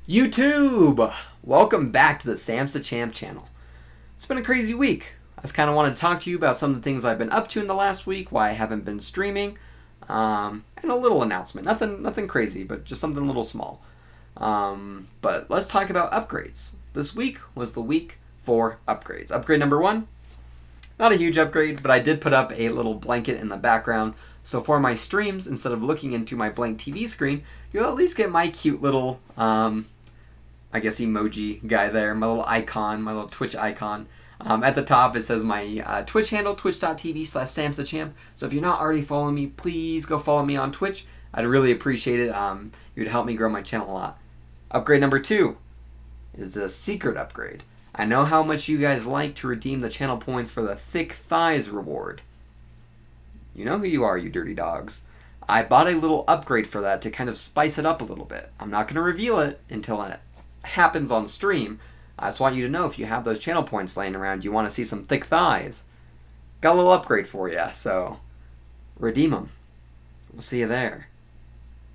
YouTube! Welcome back to the Sam's the Champ channel. It's been a crazy week. I just kind of wanted to talk to you about some of the things I've been up to in the last week, why I haven't been streaming, and a little announcement. Nothing crazy, but just something a little small. But let's talk about upgrades. This week was the week for upgrades. Upgrade number 1, not a huge upgrade, but I did put up a little blanket in the background. So for my streams, instead of looking into my blank TV screen, you'll at least get my cute little, I guess, emoji guy there, my little icon, my little Twitch icon. At the top, it says my Twitch handle, twitch.tv/samstthechamp. So if you're not already following me, please go follow me on Twitch. I'd really appreciate it. It would help me grow my channel a lot. Upgrade number 2 is a secret upgrade. I know how much you guys like to redeem the channel points for the Thick Thighs reward. You know who you are, you dirty dogs. I bought a little upgrade for that to kind of spice it up a little bit. I'm not going to reveal it until it happens on stream. I just want you to know if you have those channel points laying around, you want to see some thick thighs. Got a little upgrade for you, so redeem them. We'll see you there.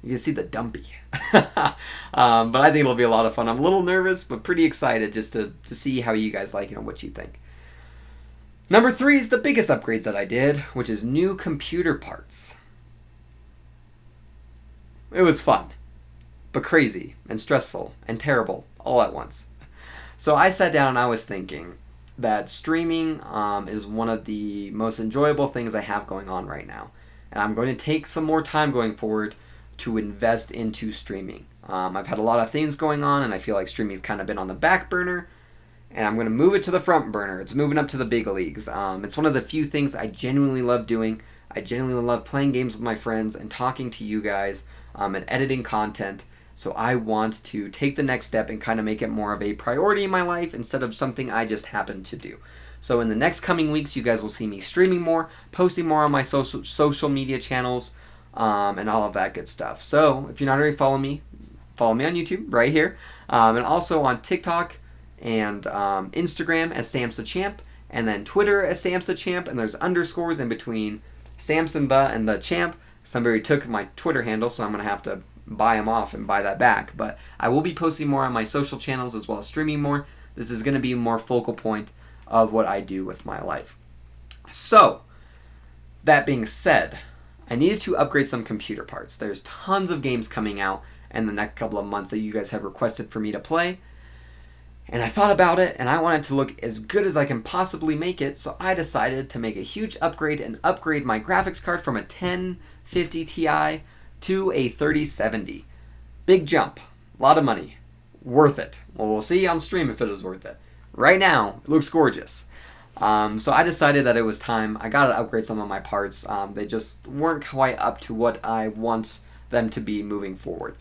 You can see the dumpy. But I think it'll be a lot of fun. I'm a little nervous, but pretty excited just to see how you guys like it and what you think. Number 3 is the biggest upgrades that I did, which is new computer parts. It was fun, but crazy and stressful and terrible all at once. So I sat down and I was thinking that streaming is one of the most enjoyable things I have going on right now. And I'm going to take some more time going forward to invest into streaming. I've had a lot of things going on and I feel like streaming's kind of been on the back burner. And I'm going to move it to the front burner. It's moving up to the big leagues. It's one of the few things I genuinely love doing. I genuinely love playing games with my friends and talking to you guys and editing content. So I want to take the next step and kind of make it more of a priority in my life instead of something I just happen to do. So in the next coming weeks, you guys will see me streaming more, posting more on my social media channels, and all of that good stuff. So if you're not already following me on YouTube right here, and also on TikTok and Instagram as Sam's the Champ, and then Twitter as Sam's the Champ, and there's underscores in between Samson the and the Champ. Somebody took my Twitter handle, so I'm going to have to buy them off and buy that back. But I will be posting more on my social channels as well as streaming more. This is going to be more focal point of what I do with my life. So, that being said, I needed to upgrade some computer parts. There's tons of games coming out in the next couple of months that you guys have requested for me to play. And I thought about it, and I wanted to look as good as I can possibly make it, so I decided to make a huge upgrade and upgrade my graphics card from a 1050 Ti to a 3070. Big jump. A lot of money. Worth it. Well, we'll see on stream if it was worth it. Right now, it looks gorgeous. So I decided that it was time. I got to upgrade some of my parts. They just weren't quite up to what I want them to be moving forward.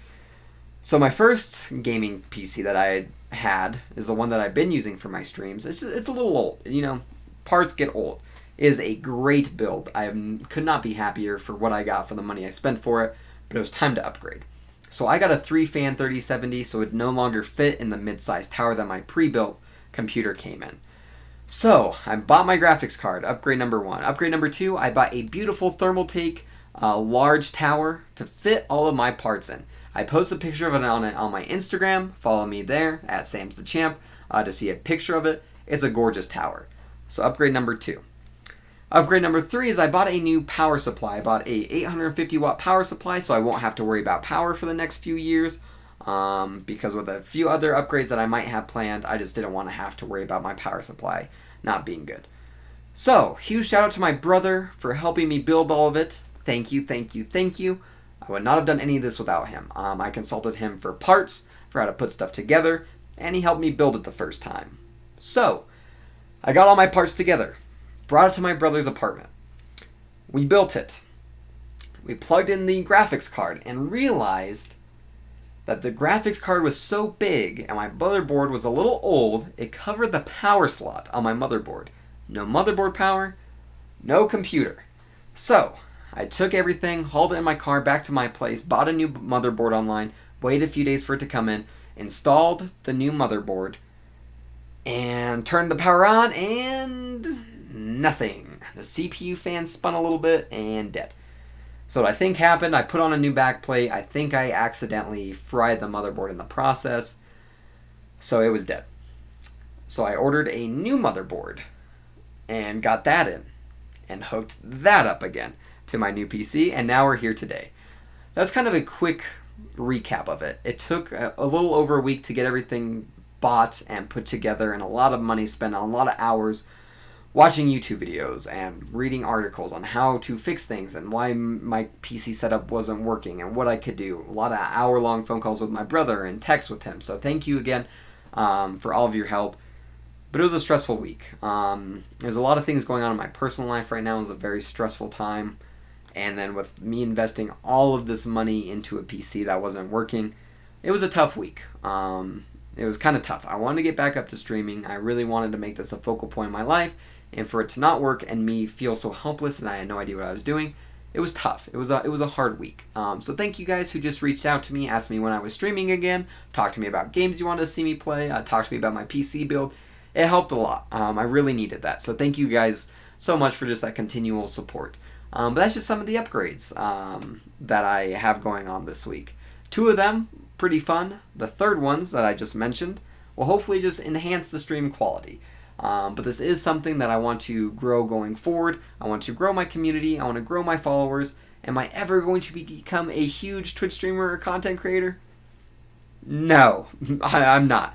So my first gaming PC that I had is the one that I've been using for my streams. It's a little old. You know, parts get old. It is a great build. Could not be happier for what I got for the money I spent for it, but it was time to upgrade. So I got a 3-fan 3070, so it no longer fit in the mid-sized tower that my pre-built computer came in. So I bought my graphics card, upgrade number 1. Upgrade number 2, I bought a beautiful Thermaltake large tower to fit all of my parts in. I posted a picture of it on my Instagram. Follow me there at Sam's the Champ to see a picture of it. It's a gorgeous tower. So upgrade number 2. Upgrade number 3 is I bought a new power supply. I bought a 850 watt power supply so I won't have to worry about power for the next few years. Because with a few other upgrades that I might have planned, I just didn't want to have to worry about my power supply not being good. So, huge shout out to my brother for helping me build all of it. Thank you, thank you, thank you. I would not have done any of this without him. I consulted him for parts, for how to put stuff together, and he helped me build it the first time. So, I got all my parts together, brought it to my brother's apartment. We built it. We plugged in the graphics card and realized that the graphics card was so big and my motherboard was a little old, it covered the power slot on my motherboard. No motherboard power, no computer. So, I took everything, hauled it in my car back to my place, bought a new motherboard online, waited a few days for it to come in, installed the new motherboard, and turned the power on, and nothing. The CPU fan spun a little bit and dead. So what I think happened, I put on a new backplate. I think I accidentally fried the motherboard in the process. So it was dead. So I ordered a new motherboard and got that in and hooked that up again to my new PC, and now we're here today. That's kind of a quick recap of it. It took a little over a week to get everything bought and put together, and a lot of money spent on a lot of hours watching YouTube videos and reading articles on how to fix things and why my PC setup wasn't working and what I could do. A lot of hour-long phone calls with my brother and texts with him. So thank you again for all of your help. But it was a stressful week. There's a lot of things going on in my personal life right now. It was a very stressful time. And then with me investing all of this money into a PC that wasn't working, it was a tough week. It was kind of tough. I wanted to get back up to streaming. I really wanted to make this a focal point in my life. And for it to not work and me feel so helpless and I had no idea what I was doing, it was tough. It was a hard week. So thank you guys who just reached out to me, asked me when I was streaming again, talked to me about games you wanted to see me play, talked to me about my PC build. It helped a lot. I really needed that. So thank you guys so much for just that continual support. But that's just some of the upgrades that I have going on this week. 2 of them, pretty fun. The third ones that I just mentioned will hopefully just enhance the stream quality. But this is something that I want to grow going forward. I want to grow my community. I want to grow my followers. Am I ever going to become a huge Twitch streamer or content creator? No, I'm not.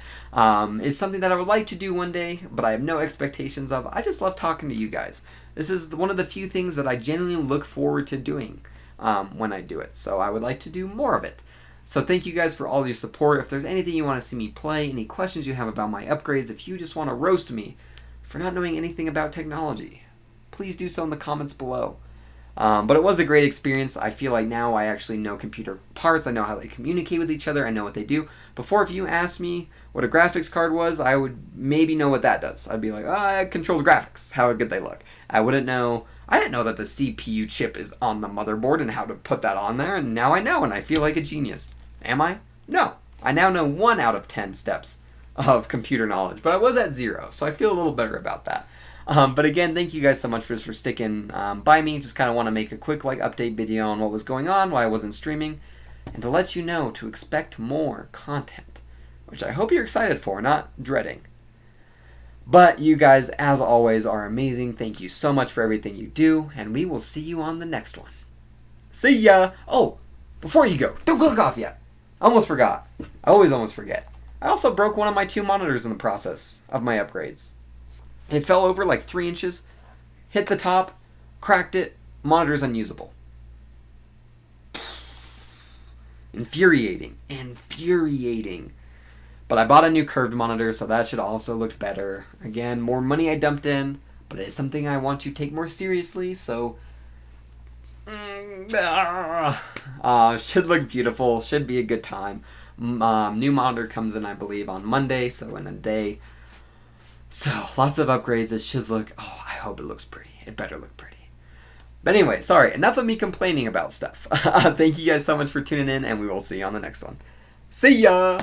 It's something that I would like to do one day, but I have no expectations of. I just love talking to you guys. This is one of the few things that I genuinely look forward to doing when I do it. So I would like to do more of it. So thank you guys for all your support. If there's anything you want to see me play, any questions you have about my upgrades, if you just want to roast me for not knowing anything about technology, please do so in the comments below. But it was a great experience. I feel like now I actually know computer parts. I know how they communicate with each other. I know what they do. Before, if you asked me what a graphics card was, I would maybe know what that does. I'd be like, it controls graphics, how good they look. I didn't know that the CPU chip is on the motherboard and how to put that on there, and now I know, and I feel like a genius. Am I? No. I now know 1 out of 10 steps of computer knowledge, but I was at 0, so I feel a little better about that. But again, thank you guys so much for sticking by me. Just kind of want to make a quick update video on what was going on, why I wasn't streaming, and to let you know to expect more content, which I hope you're excited for, not dreading. But you guys, as always, are amazing. Thank you so much for everything you do, and we will see you on the next one. See ya! Oh, before you go, don't click off yet. I almost forgot. I almost forget. I also broke one of my 2 monitors in the process of my upgrades. It fell over like 3 inches, hit the top, cracked it, monitor's unusable. Infuriating. But I bought a new curved monitor, so that should also look better. Again, more money I dumped in, but it is something I want to take more seriously, so should look beautiful, should be a good time. New monitor comes in, I believe, on Monday, so in a day. So, lots of upgrades. It should look, I hope it looks pretty. It better look pretty. But anyway, sorry, enough of me complaining about stuff. Thank you guys so much for tuning in, and we will see you on the next one. See ya!